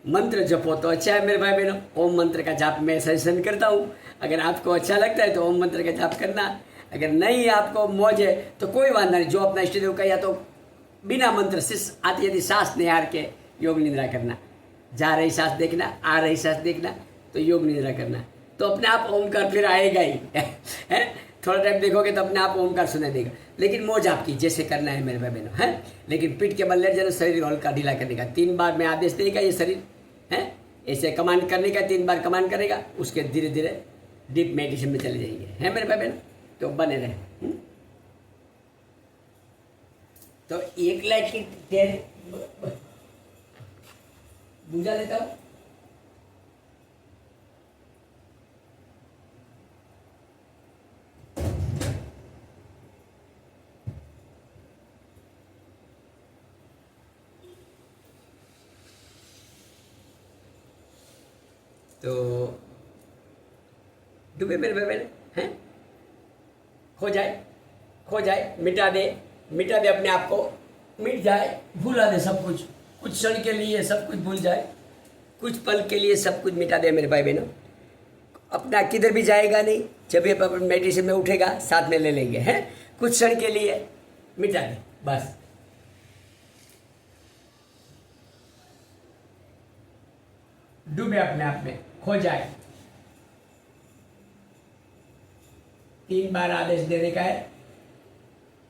मंत्र जपो तो अच्छा है मेरे भाई बहनों, ओम मंत्र का जाप मैं सजेशन करता हूँ। अगर आपको अच्छा लगता है तो ओम मंत्र का जाप करना, अगर नहीं आपको मौज है तो कोई वादा नहीं, जो अपना इष्ट देव का, या तो बिना मंत्र से आती यदि सांस निहार के योग निद्रा करना, जा रही सांस देखना, आ रही सांस देखना, तो योग निद्रा करना, तो अपने आप ओमकार फिर आएगा ही है। थोड़ा टाइम देखोगे तो अपने आप ओमकार सुनाई देगा। लेकिन मौज आपकी, जैसे करना है मेरे भाई बहनों, है। लेकिन पीठ के बल लेट जाना, शरीर हल्का ढीला करने का। 3 बार मैं आदेश देगा, ये शरीर है ऐसे कमांड करने का, 3 बार कमांड करेगा, उसके धीरे धीरे डीप मेडिटेशन में चले जाएंगे, है मेरे भाई बहनों। तो बने रहे। तो 1 लाइट की देर बुझा देता हूँ। तो डूबे मेरे भाई बहन, हैं? खो जाए, मिटा दे अपने आप को, मिट जाए, भूला दे सब कुछ, कुछ क्षण के लिए सब कुछ भूल जाए, कुछ पल के लिए सब कुछ मिटा दे मेरे भाई बहनों। अपना किधर भी जाएगा नहीं, जब भी अपन मेडिटेशन में उठेगा साथ में ले लेंगे, हैं? कुछ क्षण के लिए मिटा दे बस। डूबे अपने आप में, खो जाए। 3 बार आदेश देने का है,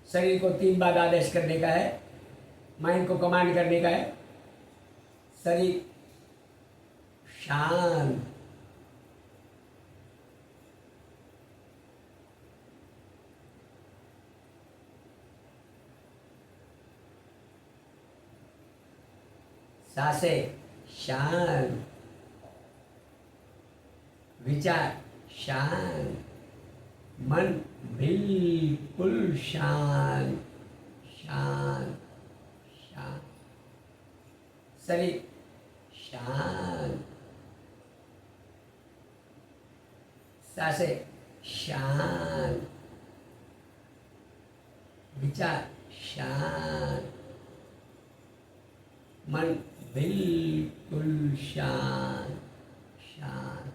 शरीर को 3 बार आदेश करने का है, माइंड को कमांड करने का है। शरीर शांत, सांसें शांत, विचार शांत, मन बिल्कुल शांत, शांत, शांत, शरीर शांत, सांसें शांत, विचार शांत, मन बिल्कुल शांत, शांत,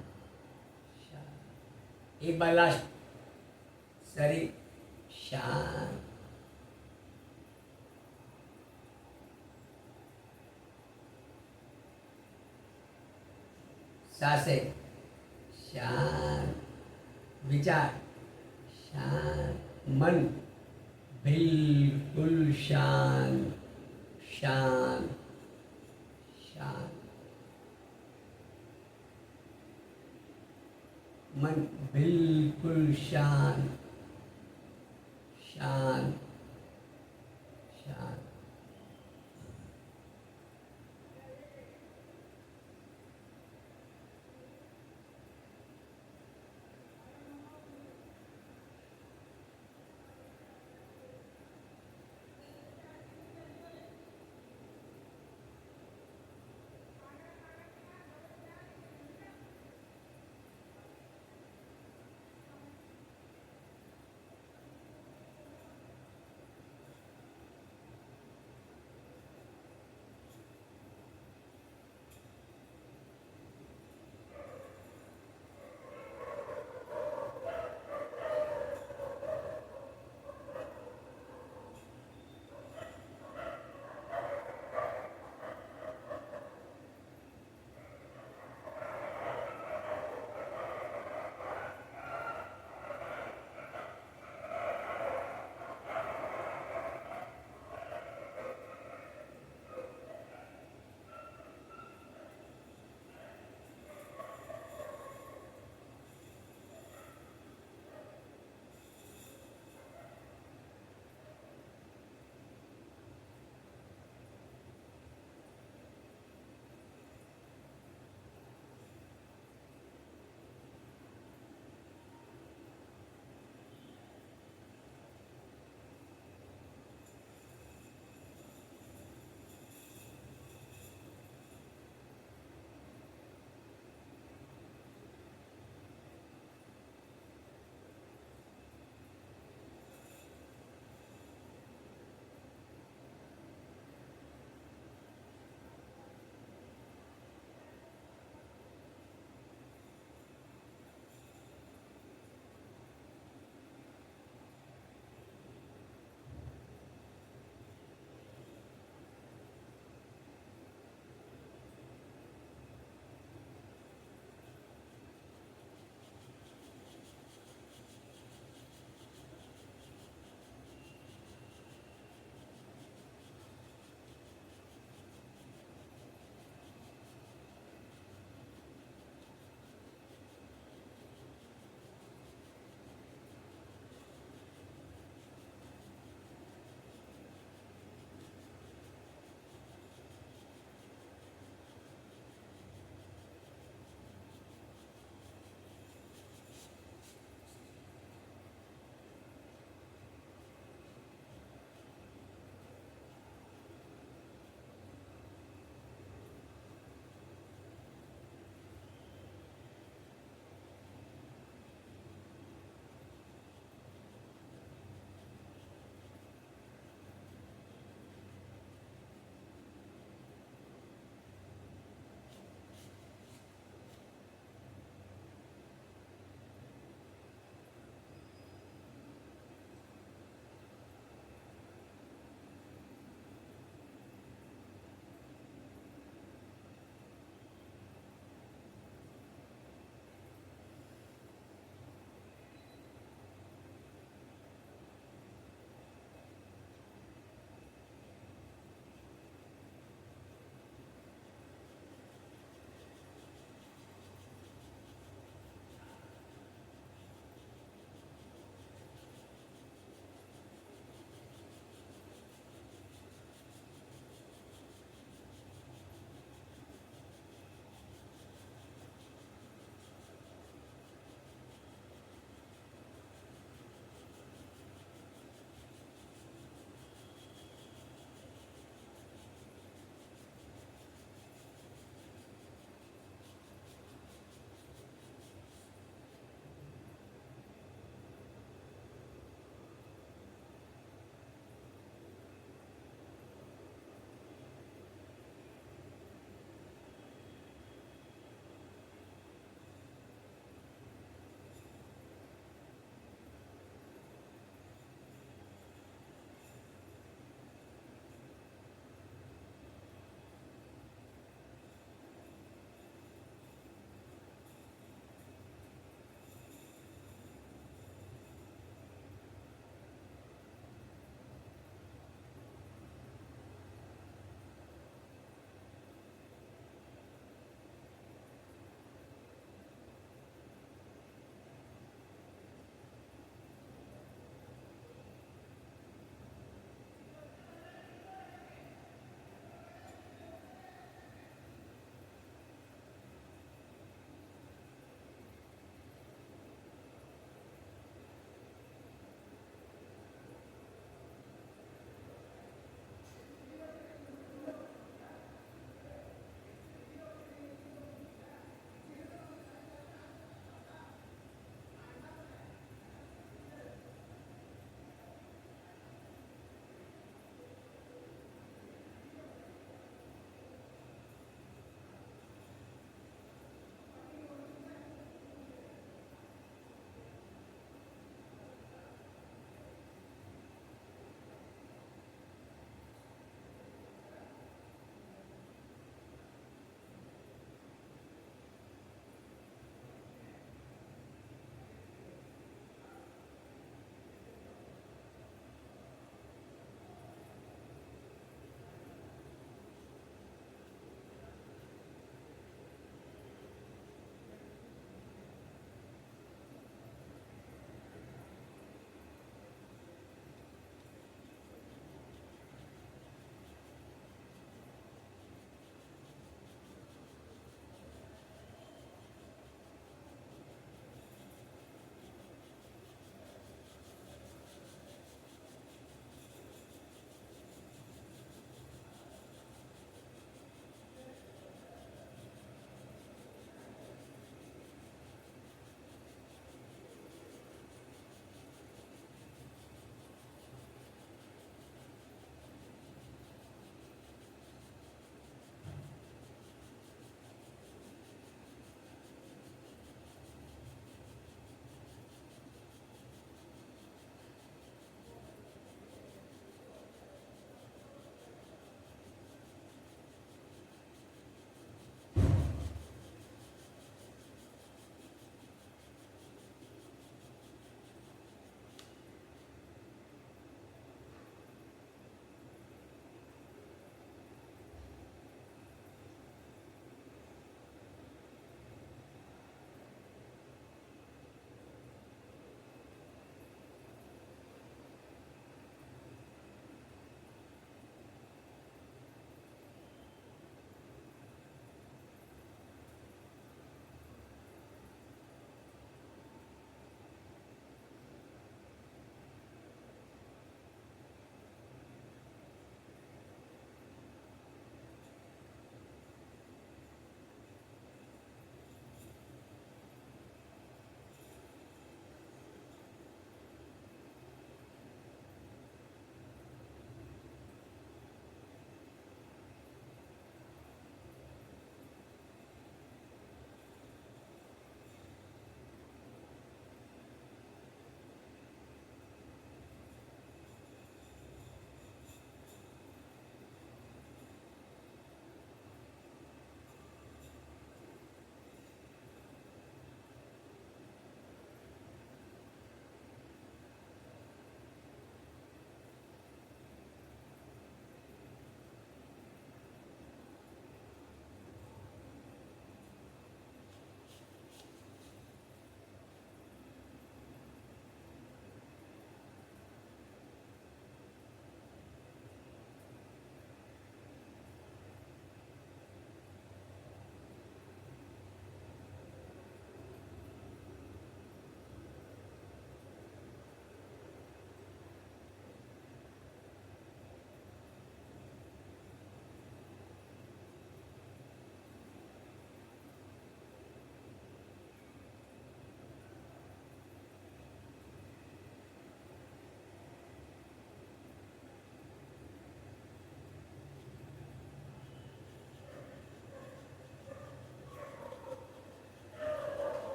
शांत। एक बार लास्ट, शरीर शांत, सांसें शांत, विचार शांत, मन बिल्कुल शांत, शांत, शांत, मन बिल्कुल शांत, शांत, शांत।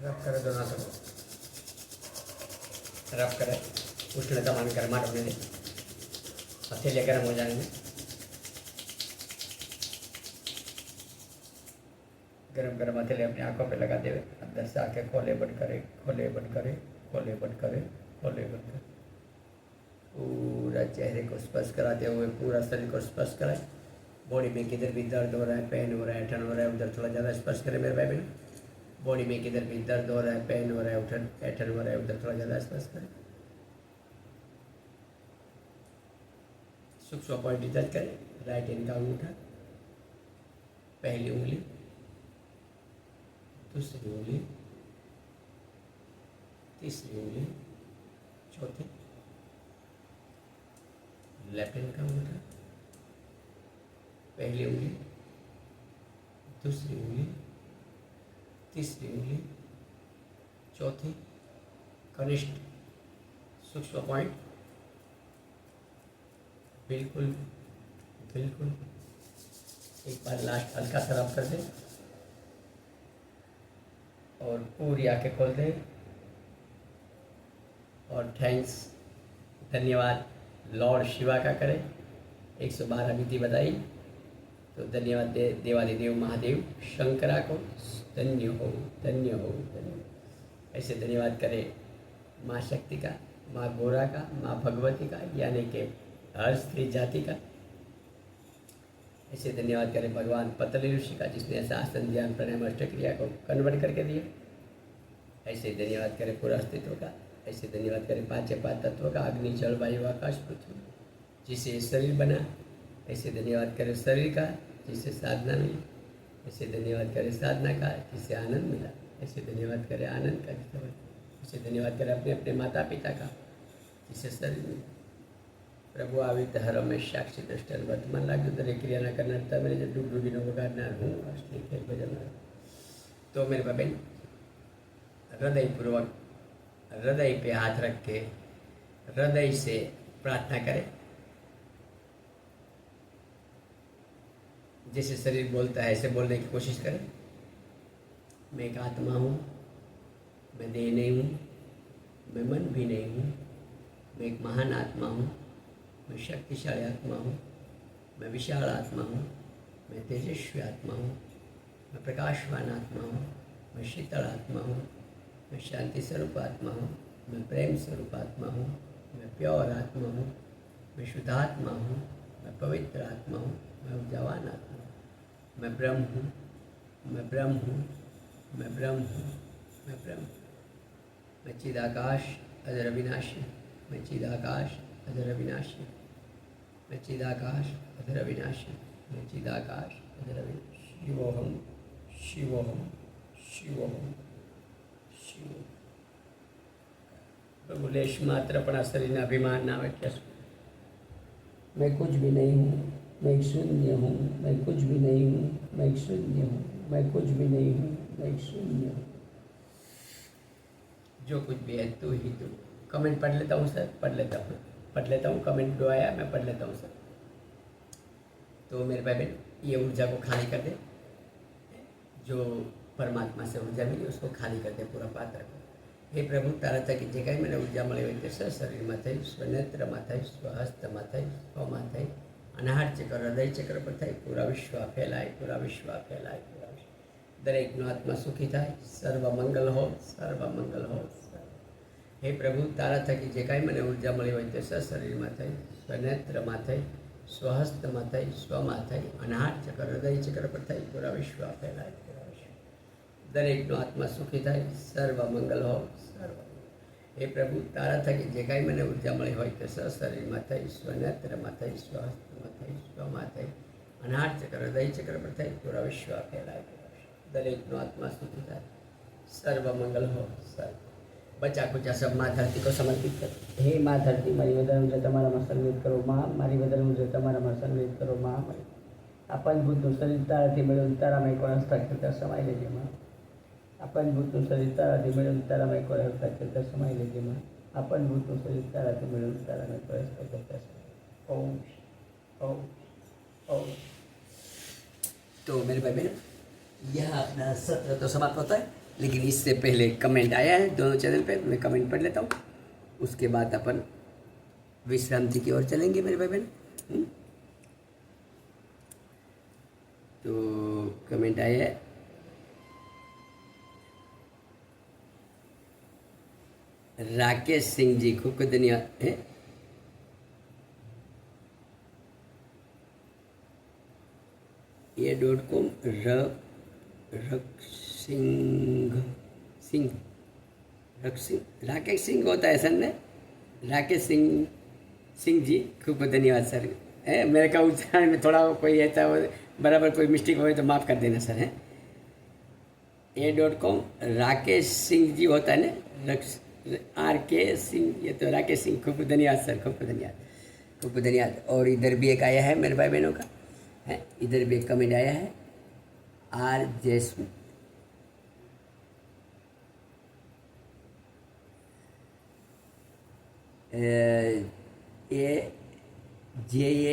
रब करें दोनों हाथों को, रब करें, उष्णता मान गर्माहट होने दें, हथेलियाँ गर्म हो जाने में, गरम गरम हथेली अपनी आंखों पे लगाते हुए अंदर से आंखें खोले बंद करें, खोले बंद करें, खोले बंद करें, खोले बंद करें। पूरा चेहरे को स्पर्श कराते हुए पूरा शरीर को स्पर्श कराएं। बॉडी में किधर भी दर्द हो रहा है, पेन हो रहा है, ऐंठन हो रहा है, उधर थोड़ा ज़्यादा स्पर्श करें मेरे भाई बहन। बॉडी में किधर भी दर्द हो रहा है, पेन हो रहा है, उठन ऐंठन हो रहा है, उधर थोड़ा ज़्यादा स्पर्श करें। सूक्ष्म पॉइंट टच करें। राइट हैंड का अंगूठा, पहली उंगली, दूसरी उंगली, तीसरी उंगली, चौथी, लेफ्ट हैंड का अंगूठा, पहली उंगली, दूसरी उंगली, तीसरी उंगली, चौथी, कनिष्ठ सूक्ष्म पॉइंट, बिल्कुल बिल्कुल। एक बार लास्ट हल्का सा रब कर दें और पूरी आंखें खोल दें और थैंक्स, धन्यवाद लॉर्ड शिवा का करें। 112 विधि बताई तो धन्यवाद देवादिदेव महादेव शंकरा को, धन्य हो धन्य हो धन्य हो। ऐसे धन्यवाद करें माँ शक्ति का, माँ गोरा का, माँ भगवती का, यानी कि हर स्त्री जाति का। ऐसे धन्यवाद करें भगवान पतंजलि ऋषि का, जिसने ऐसा आसन ध्यान प्राणायाम अष्टक्रिया को कन्वर्ट करके दिया। ऐसे धन्यवाद करें पूरा अस्तित्व का। ऐसे धन्यवाद करें पांच तत्व का, अग्नि जल वायु आकाश पृथ्वी, जिससे शरीर बना। ऐसे धन्यवाद करें शरीर का, जिससे साधना मिली। ऐसे धन्यवाद करें साधना का, जिससे आनंद मिला। ऐसे धन्यवाद करें आनंद का, जिससे ऐसे धन्यवाद करें अपने अपने माता पिता का, जिससे शरीर मिला। प्रभु आवित हर में साक्षी दृष्टि वर्तमान लाग दरेक क्रिया न करना था मेरे जो डूब डूबी वगाड़ना हूँ असली खेल बजाना। तो मेरे बहन हृदयपूर्वक हृदय पे हाथ रख के हृदय से प्रार्थना करें। जैसे शरीर बोलता है ऐसे बोलने की कोशिश करें। मैं एक आत्मा हूँ, मैं देह नहीं हूँ, मैं मन भी नहीं हूँ, मैं एक महान आत्मा हूँ, मैं शक्तिशाली आत्मा हूँ, मैं विशाल आत्मा हूँ, मैं तेजस्वी आत्मा हूँ, मैं प्रकाशवान आत्मा हूँ, मैं शीतल आत्मा हूँ, मैं शांति स्वरूप आत्मा हूँ, मैं प्रेम स्वरूप आत्मा हूँ, मैं प्योर आत्मा हूँ, मैं शुद्ध आत्मा हूँ, मैं पवित्र आत्मा हूँ, मैं ऊर्जावान आत्मा हूँ, मैं ब्रह्म हूँ, मैं ब्रह्म हूँ, मैं ब्रह्म हूँ, मैं ब्रह्म हूँ, मैं चिदाकाश अजर अविनाशी, मैं चिदाकाश अजर अविनाशी, मैं चिदाकाश अजर अविनाशी, मैं चिदाकाश अजर अविनाशी। शिवोहम शिवोहम शिवोहम शिव। प्रभु लेश मात्र अपना शरीर अभिमान ना हो। क्या मैं कुछ भी नहीं हूँ, मैं एक शून्य हूँ, मैं कुछ भी नहीं हूँ, मैं एक शून्य हूँ, मैं कुछ भी नहीं हूँ, मैं एक शून्य हूँ। जो कुछ भी है तू ही तू। कमेंट पढ़ लेता हूँ सर, पढ़ लेता हूँ कमेंट जो आया मैं पढ़ लेता हूँ सर। तो मेरे भाई बहन ये ऊर्जा को खाली कर दे, जो परमात्मा से ऊर्जा मिली उसको खाली कर दे पूरा पात्र को। हे प्रभु तारा था कि जगह मैंने ऊर्जा मળી હોય તે શરીરમાં થઈ, સ્વનેત્રમાં થઈ, સ્વહસ્તમાં થઈ, સ્વમાં થઈ, અનાહત ચક્ર હૃદય ચક્ર પર થઈ, પૂરા વિશ્વ ફેલાય, પૂરા વિશ્વ ફેલાય, પૂરા વિશ્વ દરેકનો આત્મા સુખી થાય, સર્વ મંગલ હો, સર્વ મંગલ હો। हे प्रभु तारा थकी जे कांई मने ऊर्जा मળી હોય તે શરીરમાં થઈ, સ્વનેત્રમાં થઈ, સ્વહસ્તમાં થઈ, સ્વમાં થઈ, અનાહત ચક્ર હૃદય ચક્ર પર થઈ, પૂરા વિશ્વ ફેલાય, પૂરા વિશ્વ દરેકનો આત્મા સુખી થાય, સર્વ મંગલ હો, સર્વ। हे प्रभु तारा थकी जे कांई मने ऊर्जा मળી હોય તે શરીરમાં થઈ, સ્વનેત્રમાં થઈ, સ્વહસ્તમાં થઈ, સ્વમાં થઈ, અનાહત ચક્ર હૃદય ચક્ર પર થઈ, પૂરા વિશ્વ ફેલાય, પૂરા વિશ્વ દરેકનો આત્મા સુખી થાય, સર્વ મંગલ हो, સર્વ। बचा कुचा सब माँ धरती को समर्पित कर। हे माँ धरती मारी वदन ऊर्जा तमारा में संग्रहित करो माँ, मारी वदन ऊर्जा तमारा में संग्रहित करो माँ। आ पंचभूतનું શરીર તારાથી મેળવ્યું તારામાં એકવાર હસ્તાક્ષર સમાઈ લેજે માં। આ પંચભૂતનું શરીર તારાથી મેળવ્યું તારામાં એકવાર હસ્તાક્ષર સમાઈ લેજે માં। આ પંચભૂતનું શરીર તારાથી મેળવ્યું તારામાં એકવાર હસ્તાક્ષર સમાઈ। ओम ओम ओम। तो मेरे भाई बहन यह अपना सत्र तो समाप्त होता है। लेकिन इससे पहले कमेंट आया है दोनों चैनल पे, मैं कमेंट पढ़ लेता हूँ, उसके बाद अपन विश्रांति की ओर चलेंगे मेरे भाई बहन। तो कमेंट आया है, राकेश सिंह जी खूब खूब धन्यवाद है। ये.com सिंह राकेश सिंह होता है सर ने, राकेश सिंह जी खूब खूब धन्यवाद सर। मेरे का उच्चारण में थोड़ा कोई ऐसा बराबर कोई मिस्टेक हो तो माफ़ कर देना सर है। ये.com राकेश सिंह जी होता है ना, RK सिंह, ये तो राकेश सिंह, खूब खूब धन्यवाद सर, खूब खूब धन्यवाद, खूब खूब धन्यवाद। और इधर भी एक आया है मेरे भाई बहनों का है, इधर भी एक कमेंट आया है, R जैस्मिन, JASMETTHAROO,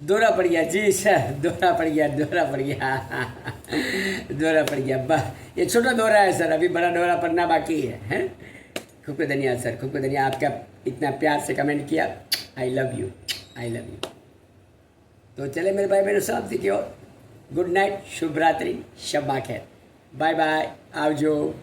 दोहरा पड़ गया जी सर, दोहरा पड़ गया दोहरा पड़ गया वाह, ये छोटा दोहरा है सर, अभी बड़ा दोहरा पड़ना बाकी है, हैं। खूब खूब धन्यवाद सर, खूब खूब धन्यवाद, आपका इतना प्यार से कमेंट किया, आई लव यू। तो चले मेरे भाई बहनों साहब की ओर, गुड नाइट, शुभ रात्रि, शब खैर, बाय बाय, आवजो।